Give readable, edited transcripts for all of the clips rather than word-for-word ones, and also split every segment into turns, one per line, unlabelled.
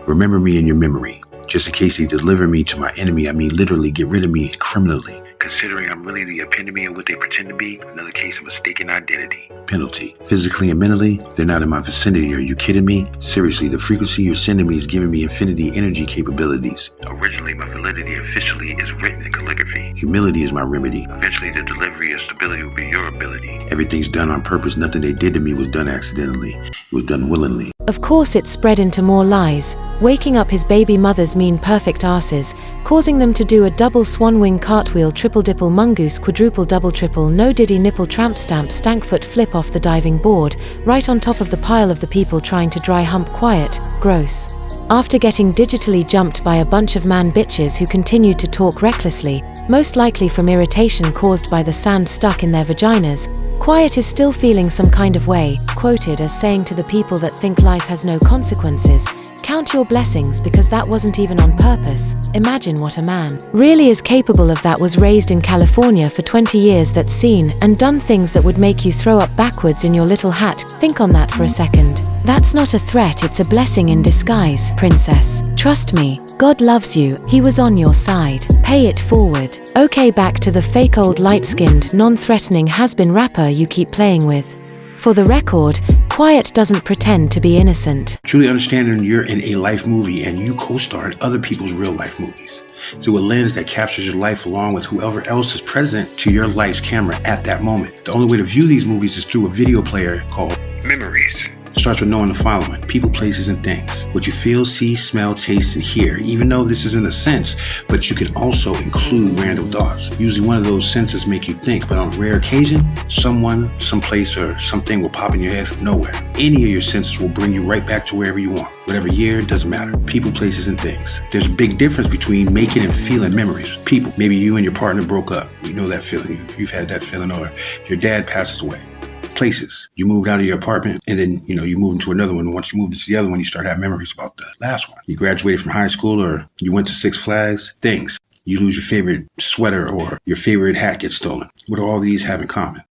Remember me in your memory. Just in case they deliver me to my enemy, I mean literally get rid of me criminally. Considering I'm really the epitome of what they pretend to be, another case of mistaken identity. Penalty. Physically and mentally, they're not in my vicinity. Are you kidding me? Seriously, the frequency you're sending me is giving me infinity energy capabilities. Originally, my validity officially is written in calligraphy. Humility is my remedy. Eventually, the delivery of stability will be your ability. Everything's done on purpose. Nothing they did to me was done accidentally. It was done willingly.
Of course, it spread into more lies, waking up his baby mother's mean perfect asses, causing them to do a double swan wing cartwheel, triple dipple mongoose, quadruple double triple no diddy nipple tramp stamp stank foot flip off the diving board, right on top of the pile of the people trying to dry hump. Quiet, gross. After getting digitally jumped by a bunch of man bitches who continued to talk recklessly, most likely from irritation caused by the sand stuck in their vaginas, Quiet is still feeling some kind of way, quoted as saying to the people that think life has no consequences, "Count your blessings because that wasn't even on purpose." Imagine what a man really is capable of. That was raised in California for 20 years, that's seen and done things that would make you throw up backwards in your little hat. Think on that for a second. That's not a threat, it's a blessing in disguise, princess. Trust me, God loves you, he was on your side. Pay it forward. Okay, back to the fake old light-skinned, non-threatening has-been rapper you keep playing with. For the record, Quiet doesn't pretend to be innocent.
Truly understanding you're in a life movie and you co-star in other people's real life movies through a lens that captures your life along with whoever else is present to your life's camera at that moment. The only way to view these movies is through a video player called Memories. It starts with knowing the following: people, places, and things. What you feel, see, smell, taste, and hear, even though this is in a sense, but you can also include random thoughts. Usually one of those senses make you think, but on a rare occasion, someone, someplace, or something will pop in your head from nowhere. Any of your senses will bring you right back to wherever you want. Whatever year, it doesn't matter. People, places, and things. There's a big difference between making and feeling memories. People, maybe you and your partner broke up. You know that feeling. You've had that feeling, or your dad passes away. Places, you moved out of your apartment and then, you moved into another one. And once you moved into the other one, you start having memories about the last one. You graduated from high school or you went to Six Flags. Things, you lose your favorite sweater or your favorite hat gets stolen. What do all these have in common?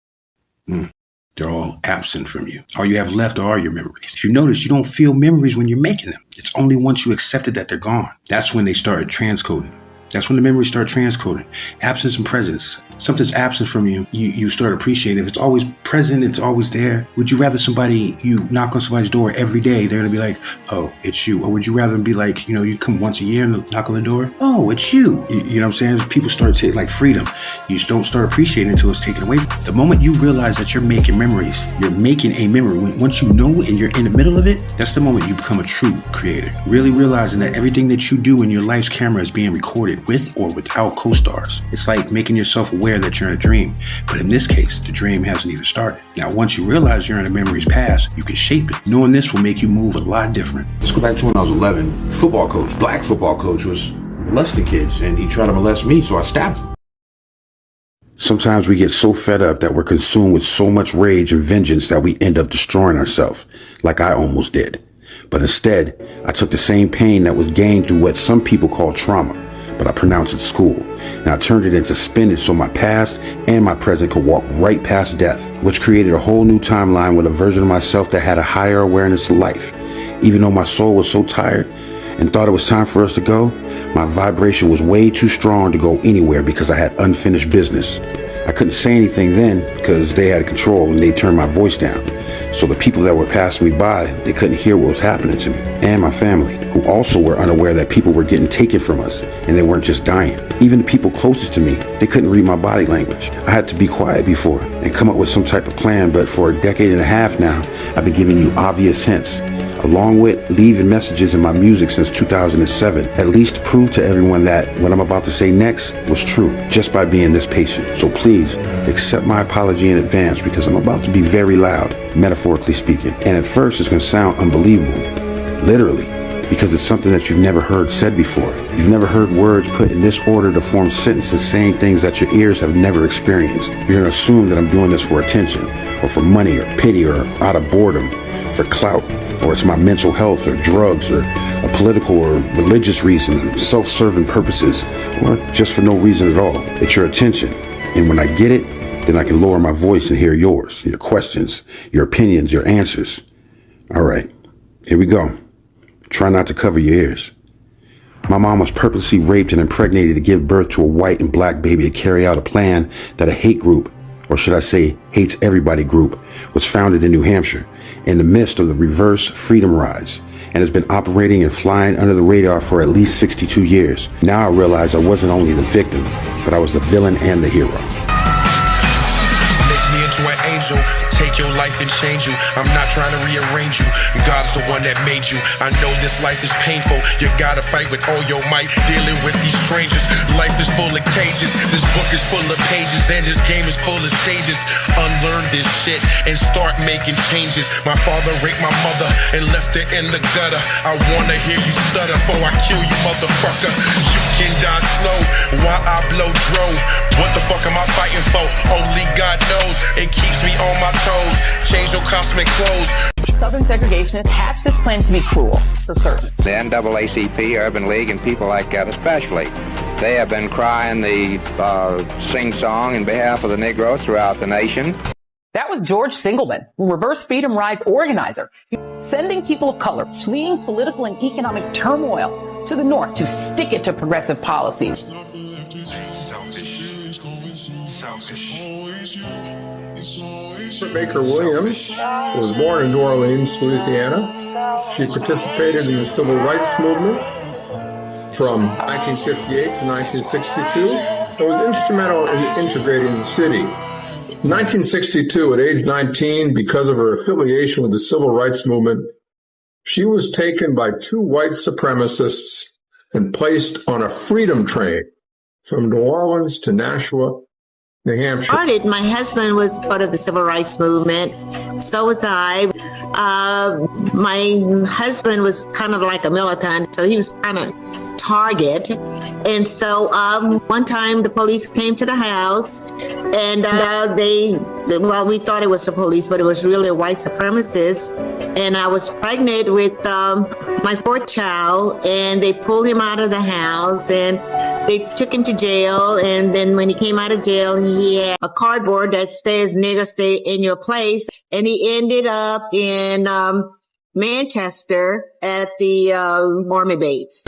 They're all absent from you. All you have left are your memories. If you notice, you don't feel memories when you're making them. It's only once you accepted that they're gone. That's when they started transcoding. That's when the memories start transcoding. Absence and presence. Something's absent from you, you start appreciating. If it's always present, it's always there. Would you rather you knock on somebody's door every day, they're gonna be like, "Oh, it's you." Or would you rather be like, you come once a year and knock on the door, "Oh, it's you." You know what I'm saying? People start to like freedom. You just don't start appreciating until it's taken away. The moment you realize that you're making memories, you're making a memory. Once you know and you're in the middle of it, that's the moment you become a true creator. Really realizing that everything that you do in your life's camera is being recorded with or without co-stars. It's like making yourself aware that you're in a dream. But in this case, the dream hasn't even started. Now, once you realize you're in a memory's past, you can shape it. Knowing this will make you move a lot different.
Let's go back to when I was 11. Black football coach was molesting kids and he tried to molest me, so I stabbed him.
Sometimes we get so fed up that we're consumed with so much rage and vengeance that we end up destroying ourselves, like I almost did. But instead, I took the same pain that was gained through what some people call trauma, but I pronounce it school, and I turned it into spinach so my past and my present could walk right past death, which created a whole new timeline with a version of myself that had a higher awareness of life. Even though my soul was so tired and thought it was time for us to go, my vibration was way too strong to go anywhere because I had unfinished business. I couldn't say anything then because they had control and they turned my voice down. So the people that were passing me by, they couldn't hear what was happening to me. And my family, who also were unaware that people were getting taken from us and they weren't just dying. Even the people closest to me, they couldn't read my body language. I had to be quiet before and come up with some type of plan, but for a decade and a half now, I've been giving you obvious hints, along with leaving messages in my music since 2007, at least to prove to everyone that what I'm about to say next was true, just by being this patient. So please, accept my apology in advance because I'm about to be very loud, metaphorically speaking. And at first, it's going to sound unbelievable, literally, because it's something that you've never heard said before. You've never heard words put in this order to form sentences saying things that your ears have never experienced. You're going to assume that I'm doing this for attention, or for money, or pity, or out of boredom, for clout, or it's my mental health, or drugs, or a political or religious reason, self-serving purposes, or just for no reason at all. It's your attention. And when I get it, then I can lower my voice and hear yours, your questions, your opinions, your answers. All right, here we go. Try not to cover your ears. My mom was purposely raped and impregnated to give birth to a white and black baby to carry out a plan that a hate group, or should I say hates everybody group, was founded in New Hampshire in the midst of the reverse freedom rides, and has been operating and flying under the radar for at least 62 years. Now I realize I wasn't only the victim, but I was the villain and the hero.
To an angel, take your life and change you. I'm not trying to rearrange you. God's the one that made you. I know this life is painful. You gotta fight with all your might, dealing with these strangers. Life is full of cages. This book is full of pages, and this game is full of stages. Unlearn this shit and start making changes. My father raped my mother and left her in the gutter. I wanna hear you stutter before I kill you, motherfucker. You can die slow while I blow dro. What the fuck am I fighting for? Only God knows. It keeps me on my toes. Change your cosmic clothes.
Southern segregationists hatched this plan to be cruel, for certain.
The NAACP, Urban League, and people like that especially, they have been crying the sing-song in behalf of the Negroes throughout the nation.
That was George Singleman, reverse freedom rides organizer, sending people of color fleeing political and economic turmoil to the North to stick it to progressive policies.
Baker Williams was born in New Orleans, Louisiana. She participated in the Civil Rights Movement from 1958 to 1962 and was instrumental in integrating the city. In 1962, at age 19, because of her affiliation with the Civil Rights Movement, she was taken by two white supremacists and placed on a freedom train from New Orleans to Nashua, New Hampshire.
My husband was part of the Civil Rights Movement. So was I. My husband was kind of like a militant, so he was kind of target. And so one time the police came to the house, and we thought it was the police, but it was really a white supremacist. And I was pregnant with my fourth child, and they pulled him out of the house, and they took him to jail. And then when he came out of jail, he had a cardboard that says, "Nigger, stay in your place." And he ended up in Manchester at the Army base.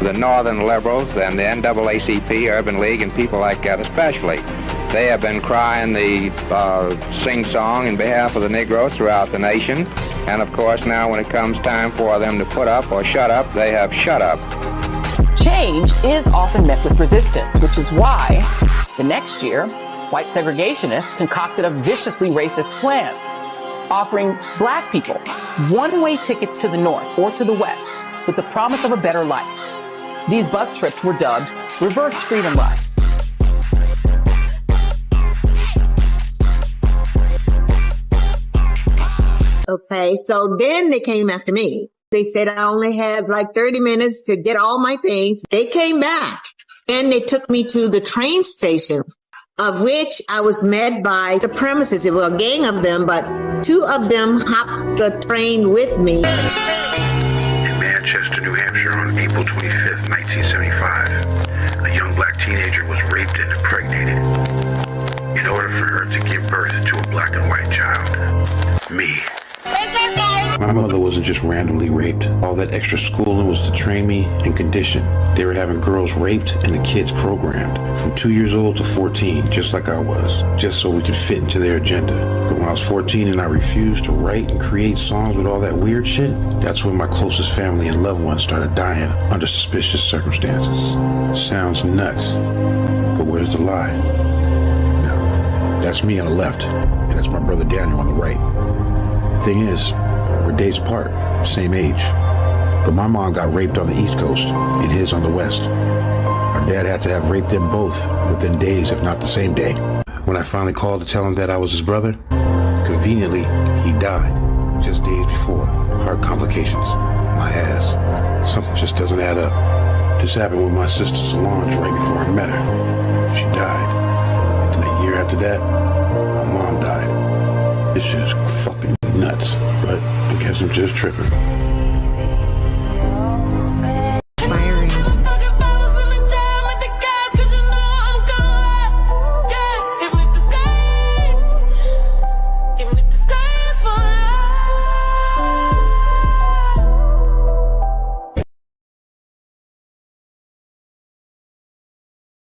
The Northern Liberals and the NAACP, Urban League, and people like that especially, they have been crying the sing-song in behalf of the Negroes throughout the nation. And of course, now when it comes time for them to put up or shut up, they have shut up.
Change is often met with resistance, which is why the next year, white segregationists concocted a viciously racist plan, offering black people one-way tickets to the North or to the West with the promise of a better life. These bus trips were dubbed reverse freedom rides.
Okay, so then they came after me. They said I only have like 30 minutes to get all my things. They came back and they took me to the train station, of which I was met by supremacists. There were a gang of them, but two of them hopped the train with me.
In Manchester, New Hampshire, on April 25th, 1975, a young black teenager was raped and impregnated in order for her to give birth to a black and white child. Me. My mother wasn't just randomly raped. All that extra schooling was to train me and condition. They were having girls raped and the kids programmed from 2 years old to 14, just like I was, just so we could fit into their agenda. But when I was 14 and I refused to write and create songs with all that weird shit, that's when my closest family and loved ones started dying under suspicious circumstances. Sounds nuts, but where's the lie? Now, that's me on the left, and that's my brother Daniel on the right. Thing is, we're days apart, same age. But my mom got raped on the East Coast and his on the West. Our dad had to have raped them both within days, if not the same day. When I finally called to tell him that I was his brother, conveniently, he died just days before. Heart complications. My ass. Something just doesn't add up. This happened with my sister Solange right before I met her. She died. And then a year after that, my mom died. This is fucking nuts, but I guess I'm just tripping.